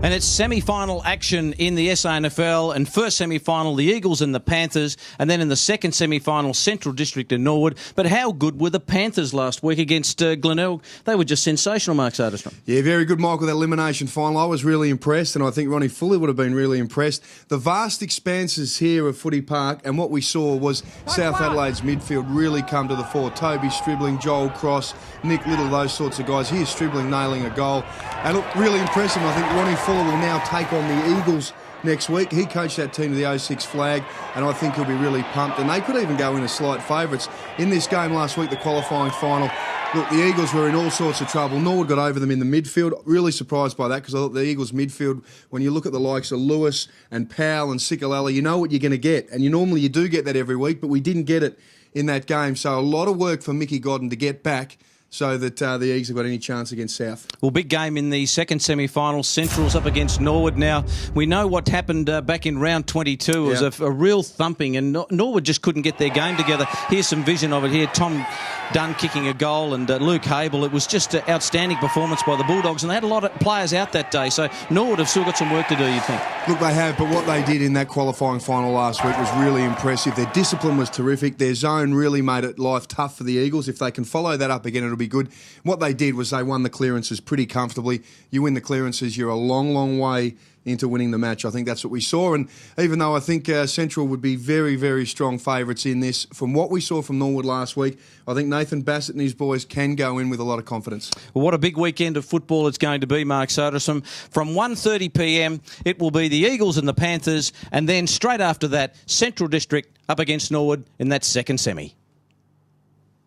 And it's semi-final action in the SANFL, and first semi-final the Eagles and the Panthers, and then in the second semi-final Central District and Norwood. But how good were the Panthers last week against Glenelg? They were just sensational, Mark Soderstrom. Yeah, very good, Michael, that elimination final. I was really impressed, and I think Ronnie Fuller would have been really impressed. The vast expanses here of Footy Park, and what we saw was South Adelaide's midfield really come to the fore. Toby Stribbling, Joel Cross, Nick Little, those sorts of guys. Here's Stribbling nailing a goal. And look, really impressive. I think Ronnie Fuller will now take on the Eagles next week. He coached that team to the 06 flag, and I think he'll be really pumped. And they could even go in as slight favourites. In this game last week, the qualifying final, look, the Eagles were in all sorts of trouble. Norwood got over them in the midfield. Really surprised by that, because I thought the Eagles midfield, when you look at the likes of Lewis and Powell and Sikalala, you know what you're going to get. And you do get that every week, but we didn't get it in that game. So a lot of work for Mickey Godden to get back so that the Eagles have got any chance against South. Well, big game in the second semi-final. Central's up against Norwood now. We know what happened back in round 22. It was a real thumping, and Norwood just couldn't get their game together. Here's some vision of it here. Tom Dunn kicking a goal, and Luke Hable. It was just an outstanding performance by the Bulldogs, and they had a lot of players out that day. So Norwood have still got some work to do, you think? Look, they have, but what they did in that qualifying final last week was really impressive. Their discipline was terrific. Their zone really made it life tough for the Eagles. If they can follow that up again, it'll be good. What they did was they won the clearances pretty comfortably. You win the clearances, you're a long, long way into winning the match. I think that's what we saw. And even though I think Central would be very, very strong favourites in this, from what we saw from Norwood last week, I think Nathan Bassett and his boys can go in with a lot of confidence. Well, what a big weekend of football it's going to be, Mark Soderstrom. From 1:30 p.m, it will be the Eagles and the Panthers, and then straight after that, Central District up against Norwood in that second semi.